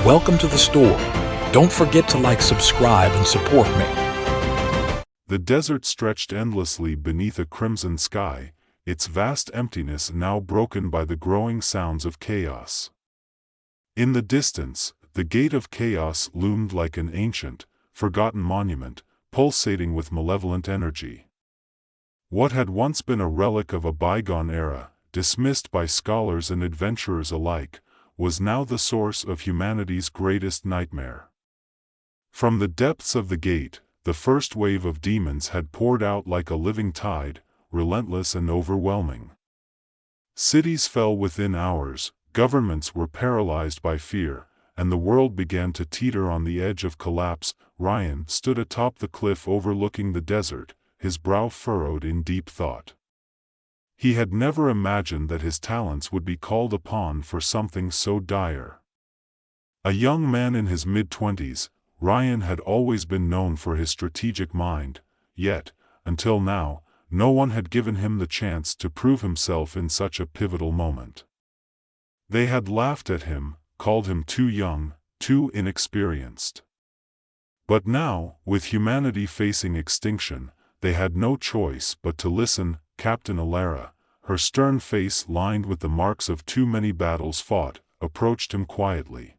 Welcome to the store. Don't forget to subscribe, and support me. The desert stretched endlessly beneath a crimson sky, its vast emptiness now broken by the growing sounds of chaos. In the distance, the gate of chaos loomed like an ancient, forgotten monument, pulsating with malevolent energy. What had once been a relic of a bygone era, dismissed by scholars and adventurers alike, was now the source of humanity's greatest nightmare. From the depths of the gate, the first wave of demons had poured out like a living tide, relentless and overwhelming. Cities fell within hours, governments were paralyzed by fear, and the world began to teeter on the edge of collapse. Ryan stood atop the cliff overlooking the desert, his brow furrowed in deep thought. He had never imagined that his talents would be called upon for something so dire. A young man in his mid-20s, Ryan had always been known for his strategic mind, yet, until now, no one had given him the chance to prove himself in such a pivotal moment. They had laughed at him, called him too young, too inexperienced. But now, with humanity facing extinction, they had no choice but to listen. Captain Alara, her stern face lined with the marks of too many battles fought, approached him quietly.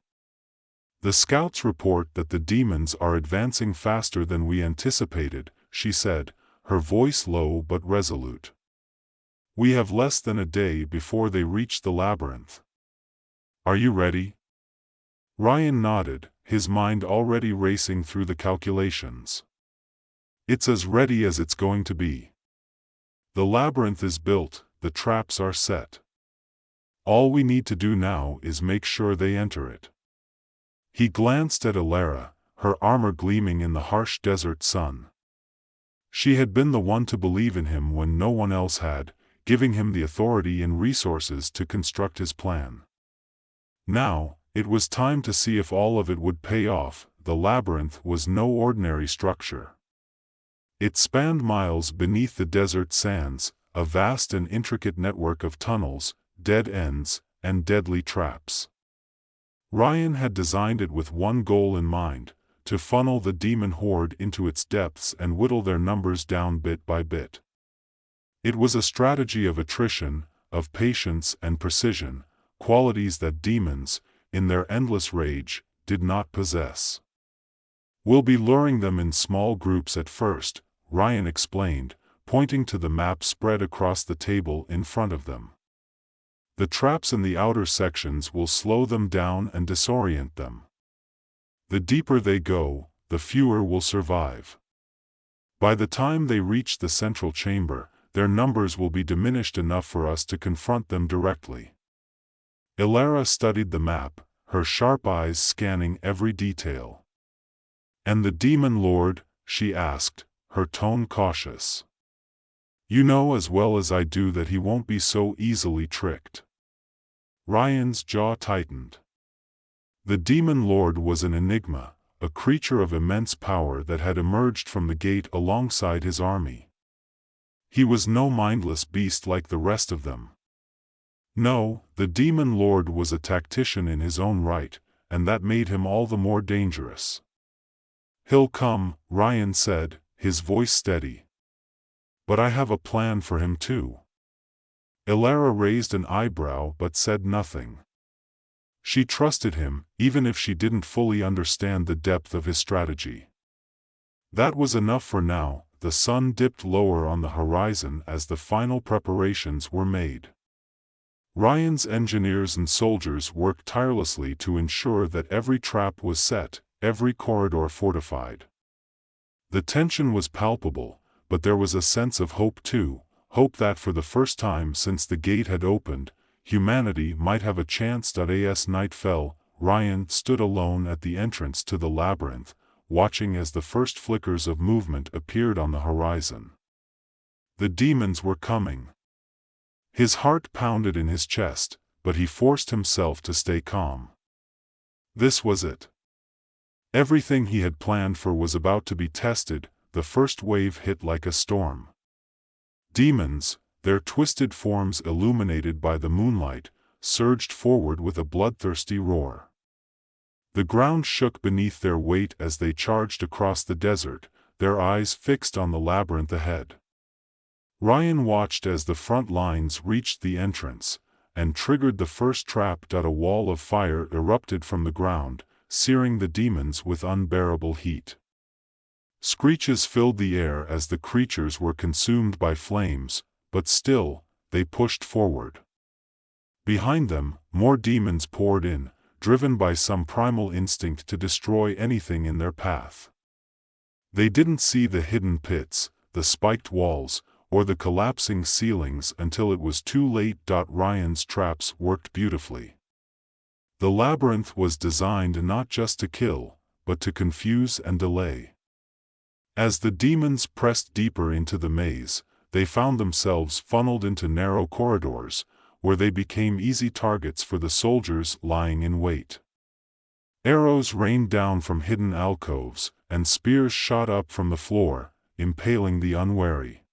"The scouts report that the demons are advancing faster than we anticipated," she said, her voice low but resolute. "We have less than a day before they reach the labyrinth. Are you ready?" Ryan nodded, his mind already racing through the calculations. "It's as ready as it's going to be. The labyrinth is built, the traps are set. All we need to do now is make sure they enter it." He glanced at Alara, her armor gleaming in the harsh desert sun. She had been the one to believe in him when no one else had, giving him the authority and resources to construct his plan. Now, it was time to see if all of it would pay off. The labyrinth was no ordinary structure. It spanned miles beneath the desert sands, a vast and intricate network of tunnels, dead ends, and deadly traps. Ryan had designed it with one goal in mind: to funnel the demon horde into its depths and whittle their numbers down bit by bit. It was a strategy of attrition, of patience and precision, qualities that demons, in their endless rage, did not possess. "We'll be luring them in small groups at first," Ryan explained, pointing to the map spread across the table in front of them. "The traps in the outer sections will slow them down and disorient them. The deeper they go, the fewer will survive. By the time they reach the central chamber, their numbers will be diminished enough for us to confront them directly." Alara studied the map, her sharp eyes scanning every detail. "And the demon lord?" she asked, her tone cautious. "You know as well as I do that he won't be so easily tricked." Ryan's jaw tightened. The demon lord was an enigma, a creature of immense power that had emerged from the gate alongside his army. He was no mindless beast like the rest of them. No, the demon lord was a tactician in his own right, and that made him all the more dangerous. "He'll come," Ryan said, his voice steady. "But I have a plan for him too." Alara raised an eyebrow but said nothing. She trusted him, even if she didn't fully understand the depth of his strategy. That was enough for now. The sun dipped lower on the horizon as the final preparations were made. Ryan's engineers and soldiers worked tirelessly to ensure that every trap was set, every corridor fortified. The tension was palpable, but there was a sense of hope too, hope that for the first time since the gate had opened, humanity might have a chance. As night fell, Ryan stood alone at the entrance to the labyrinth, watching as the first flickers of movement appeared on the horizon. The demons were coming. His heart pounded in his chest, but he forced himself to stay calm. This was it. Everything he had planned for was about to be tested. The first wave hit like a storm. Demons, their twisted forms illuminated by the moonlight, surged forward with a bloodthirsty roar. The ground shook beneath their weight as they charged across the desert, their eyes fixed on the labyrinth ahead. Ryan watched as the front lines reached the entrance, and triggered the first trap. A wall of fire erupted from the ground, searing the demons with unbearable heat. Screeches filled the air as the creatures were consumed by flames, but still, they pushed forward. Behind them, more demons poured in, driven by some primal instinct to destroy anything in their path. They didn't see the hidden pits, the spiked walls, or the collapsing ceilings until it was too late. Ryan's traps worked beautifully. The labyrinth was designed not just to kill, but to confuse and delay. As the demons pressed deeper into the maze, they found themselves funneled into narrow corridors, where they became easy targets for the soldiers lying in wait. Arrows rained down from hidden alcoves, and spears shot up from the floor, impaling the unwary.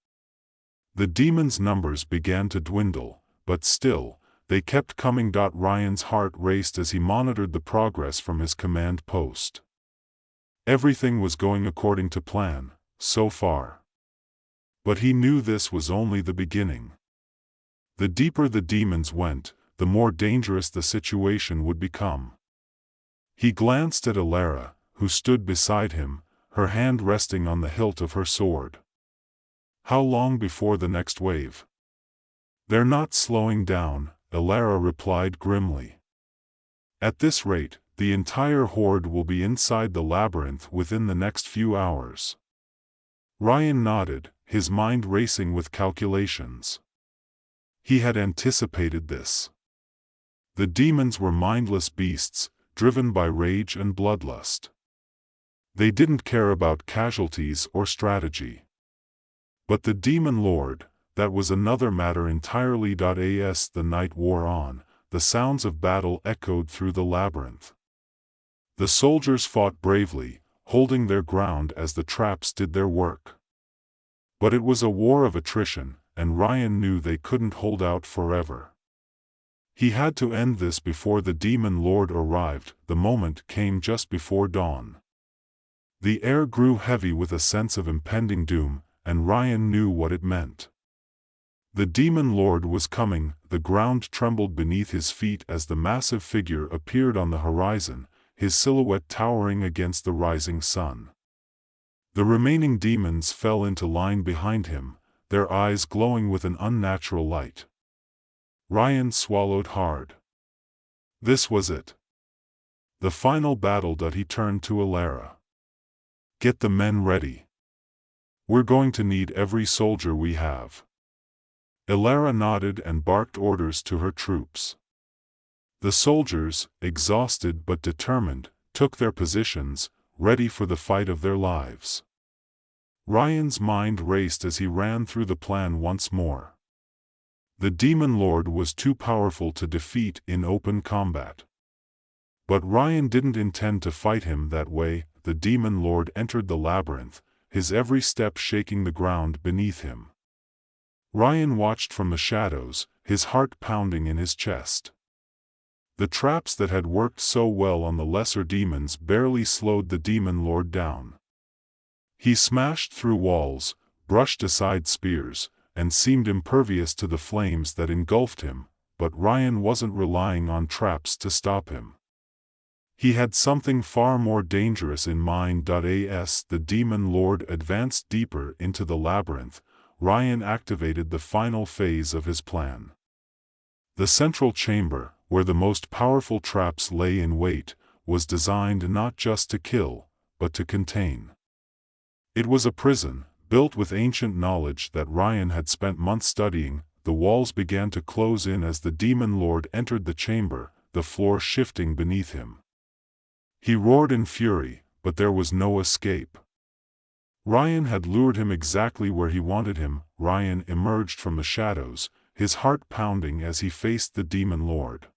The demons' numbers began to dwindle, but still, they kept coming. Ryan's heart raced as he monitored the progress from his command post. Everything was going according to plan, so far. But he knew this was only the beginning. The deeper the demons went, the more dangerous the situation would become. He glanced at Allure, who stood beside him, her hand resting on the hilt of her sword. How long before the next wave? They're not slowing down, Allure replied grimly. At this rate, the entire horde will be inside the labyrinth within the next few hours. Ryan nodded, his mind racing with calculations. He had anticipated this. The demons were mindless beasts, driven by rage and bloodlust. They didn't care about casualties or strategy. But the demon lord, that was another matter entirely. As the night wore on, the sounds of battle echoed through the labyrinth. The soldiers fought bravely, holding their ground as the traps did their work. But it was a war of attrition, and Ryan knew they couldn't hold out forever. He had to end this before the demon lord arrived. The moment came just before dawn. The air grew heavy with a sense of impending doom, and Ryan knew what it meant. The demon lord was coming. The ground trembled beneath his feet as the massive figure appeared on the horizon, his silhouette towering against the rising sun. The remaining demons fell into line behind him, their eyes glowing with an unnatural light. Ryan swallowed hard. This was it. The final battle. He turned to Allure. Get the men ready. We're going to need every soldier we have. Allure nodded and barked orders to her troops. The soldiers, exhausted but determined, took their positions, ready for the fight of their lives. Ryan's mind raced as he ran through the plan once more. The demon lord was too powerful to defeat in open combat. But Ryan didn't intend to fight him that way. The demon lord entered the labyrinth, his every step shaking the ground beneath him. Ryan watched from the shadows, his heart pounding in his chest. The traps that had worked so well on the lesser demons barely slowed the demon lord down. He smashed through walls, brushed aside spears, and seemed impervious to the flames that engulfed him, but Ryan wasn't relying on traps to stop him. He had something far more dangerous in mind. As the demon lord advanced deeper into the labyrinth, Ryan activated the final phase of his plan. The central chamber, where the most powerful traps lay in wait, was designed not just to kill, but to contain. It was a prison, built with ancient knowledge that Ryan had spent months studying. The walls began to close in as the demon lord entered the chamber, the floor shifting beneath him. He roared in fury, but there was no escape. Ryan had lured him exactly where he wanted him. Ryan emerged from the shadows, his heart pounding as he faced the demon lord.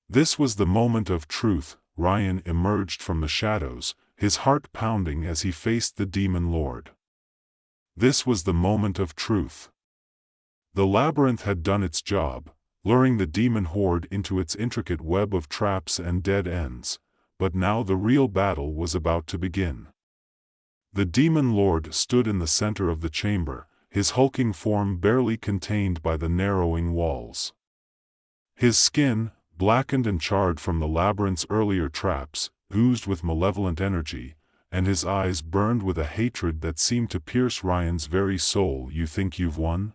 This was the moment of truth. Ryan emerged from the shadows, his heart pounding as he faced the demon lord. This was the moment of truth. The labyrinth had done its job, luring the demon horde into its intricate web of traps and dead ends, but now the real battle was about to begin. The demon lord stood in the center of the chamber, his hulking form barely contained by the narrowing walls. His skin, blackened and charred from the labyrinth's earlier traps, oozed with malevolent energy, and his eyes burned with a hatred that seemed to pierce Ryan's very soul. "You think you've won?"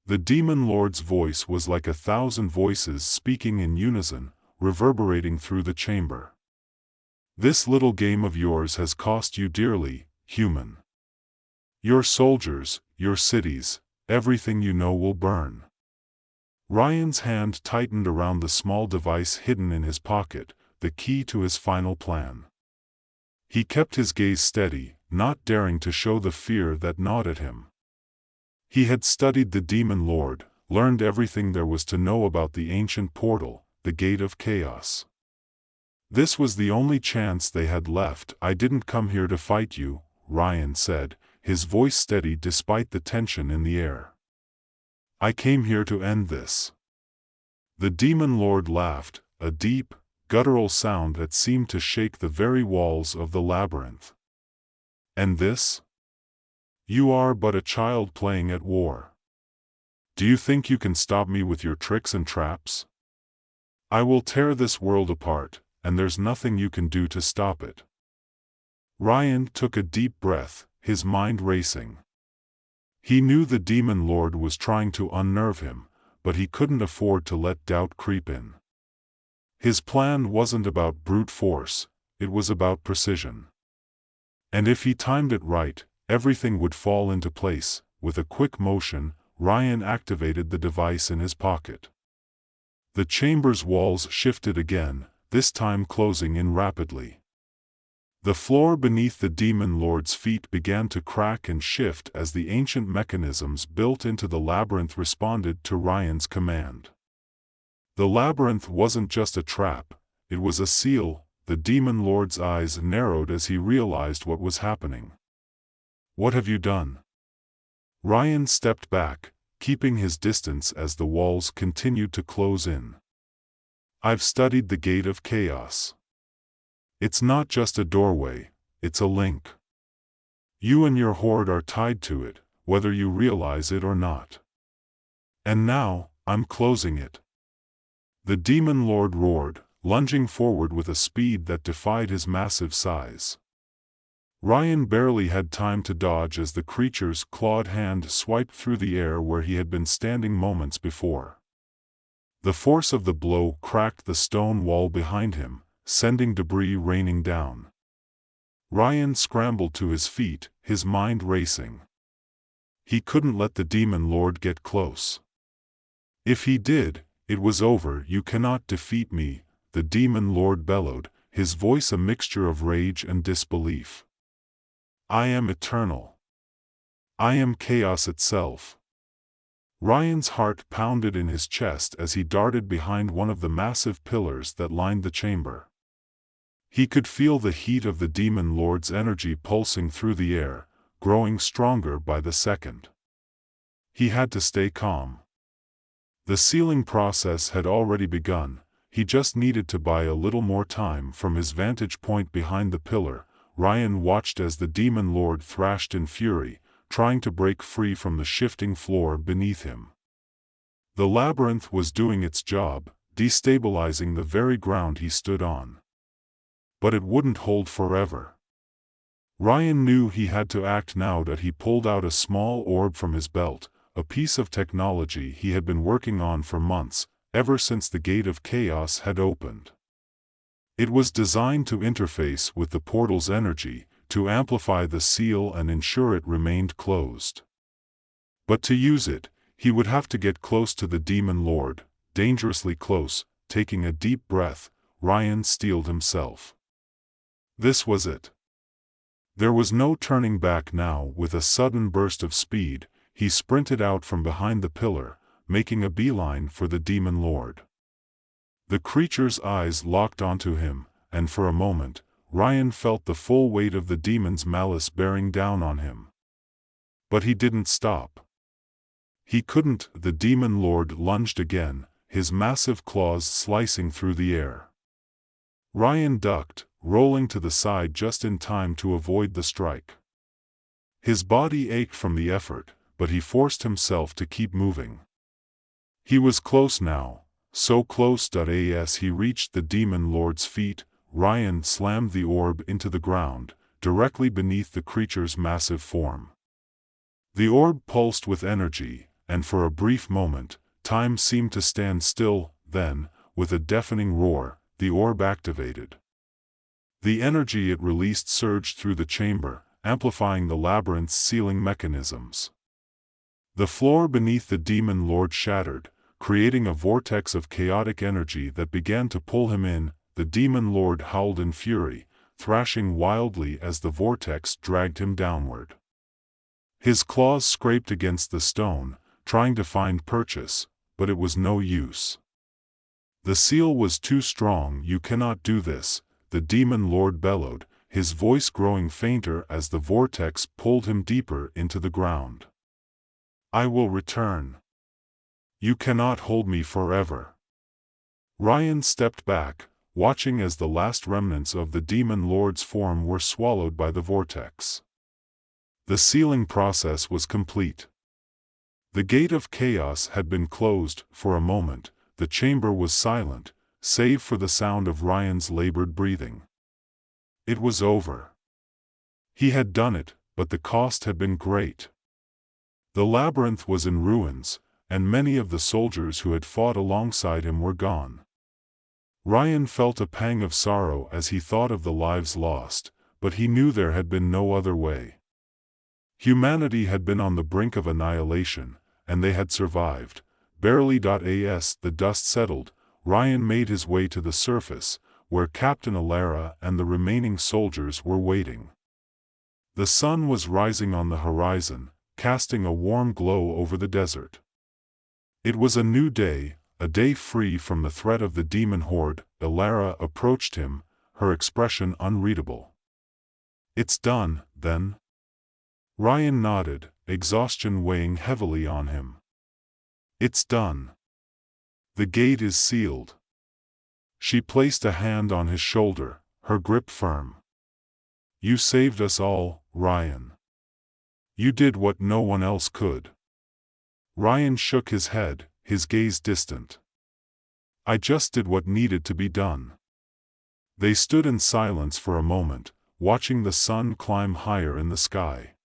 The demon lord's voice was like 1,000 voices speaking in unison, reverberating through the chamber. "This little game of yours has cost you dearly, human. Your soldiers, your cities, everything you know will burn." Ryan's hand tightened around the small device hidden in his pocket, the key to his final plan. He kept his gaze steady, not daring to show the fear that gnawed at him. He had studied the demon lord, learned everything there was to know about the ancient portal, the gate of chaos. This was the only chance they had left. "I didn't come here to fight you," Ryan said, his voice steady despite the tension in the air. "I came here to end this." The demon lord laughed, a deep, guttural sound that seemed to shake the very walls of the labyrinth. "And this? You are but a child playing at war. Do you think you can stop me with your tricks and traps? I will tear this world apart, and there's nothing you can do to stop it." Ryan took a deep breath, his mind racing. He knew the demon lord was trying to unnerve him, but he couldn't afford to let doubt creep in. His plan wasn't about brute force, it was about precision. And if he timed it right, everything would fall into place. With a quick motion, Ryan activated the device in his pocket. The chamber's walls shifted again, this time closing in rapidly. The floor beneath the demon lord's feet began to crack and shift as the ancient mechanisms built into the labyrinth responded to Ryan's command. The labyrinth wasn't just a trap, it was a seal. The demon lord's eyes narrowed as he realized what was happening. "What have you done?" Ryan stepped back, keeping his distance as the walls continued to close in. "I've studied the gate of chaos. It's not just a doorway, it's a link. You and your horde are tied to it, whether you realize it or not. And now, I'm closing it." The demon lord roared, lunging forward with a speed that defied his massive size. Ryan barely had time to dodge as the creature's clawed hand swiped through the air where he had been standing moments before. The force of the blow cracked the stone wall behind him, sending debris raining down. Ryan scrambled to his feet, his mind racing. He couldn't let the demon lord get close. If he did, it was over. "You cannot defeat me," the demon lord bellowed, his voice a mixture of rage and disbelief. "I am eternal. I am chaos itself." Ryan's heart pounded in his chest as he darted behind one of the massive pillars that lined the chamber. He could feel the heat of the demon lord's energy pulsing through the air, growing stronger by the second. He had to stay calm. The sealing process had already begun. He just needed to buy a little more time. From his vantage point behind the pillar, Ryan watched as the demon lord thrashed in fury, trying to break free from the shifting floor beneath him. The labyrinth was doing its job, destabilizing the very ground he stood on. But it wouldn't hold forever. Ryan knew he had to act now. That he pulled out a small orb from his belt, a piece of technology he had been working on for months, ever since the gate of chaos had opened. It was designed to interface with the portal's energy, to amplify the seal and ensure it remained closed. But to use it, he would have to get close to the demon lord, dangerously close. Taking a deep breath, Ryan steeled himself. This was it. There was no turning back now. With a sudden burst of speed, he sprinted out from behind the pillar, making a beeline for the demon lord. The creature's eyes locked onto him, and for a moment, Ryan felt the full weight of the demon's malice bearing down on him. But he didn't stop. He couldn't. The demon lord lunged again, his massive claws slicing through the air. Ryan ducked, rolling to the side just in time to avoid the strike. His body ached from the effort, but he forced himself to keep moving. He was close now, so close that as he reached the demon lord's feet, Ryan slammed the orb into the ground, directly beneath the creature's massive form. The orb pulsed with energy, and for a brief moment, time seemed to stand still. Then, with a deafening roar, the orb activated. The energy it released surged through the chamber, amplifying the labyrinth's sealing mechanisms. The floor beneath the demon lord shattered, creating a vortex of chaotic energy that began to pull him in. The demon lord howled in fury, thrashing wildly as the vortex dragged him downward. His claws scraped against the stone, trying to find purchase, but it was no use. The seal was too strong. "You cannot do this," the demon lord bellowed, his voice growing fainter as the vortex pulled him deeper into the ground. "I will return. You cannot hold me forever." Ryan stepped back, watching as the last remnants of the demon lord's form were swallowed by the vortex. The sealing process was complete. The gate of chaos had been closed. For a moment, the chamber was silent, save for the sound of Ryan's labored breathing. It was over. He had done it, but the cost had been great. The labyrinth was in ruins, and many of the soldiers who had fought alongside him were gone. Ryan felt a pang of sorrow as he thought of the lives lost, but he knew there had been no other way. Humanity had been on the brink of annihilation, and they had survived, barely. As the dust settled, Ryan made his way to the surface, where Captain Alara and the remaining soldiers were waiting. The sun was rising on the horizon, casting a warm glow over the desert. It was a new day, a day free from the threat of the demon horde. Alara approached him, her expression unreadable. "It's done, then?" Ryan nodded, exhaustion weighing heavily on him. "It's done. The gate is sealed." She placed a hand on his shoulder, her grip firm. "You saved us all, Ryan. You did what no one else could." Ryan shook his head, his gaze distant. "I just did what needed to be done." They stood in silence for a moment, watching the sun climb higher in the sky.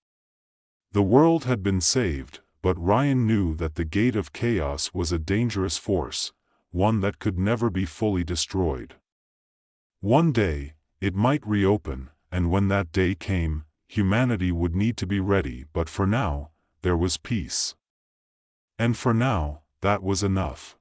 The world had been saved, but Ryan knew that the gate of chaos was a dangerous force, one that could never be fully destroyed. One day, it might reopen, and when that day came, humanity would need to be ready. But for now, there was peace. And for now, that was enough.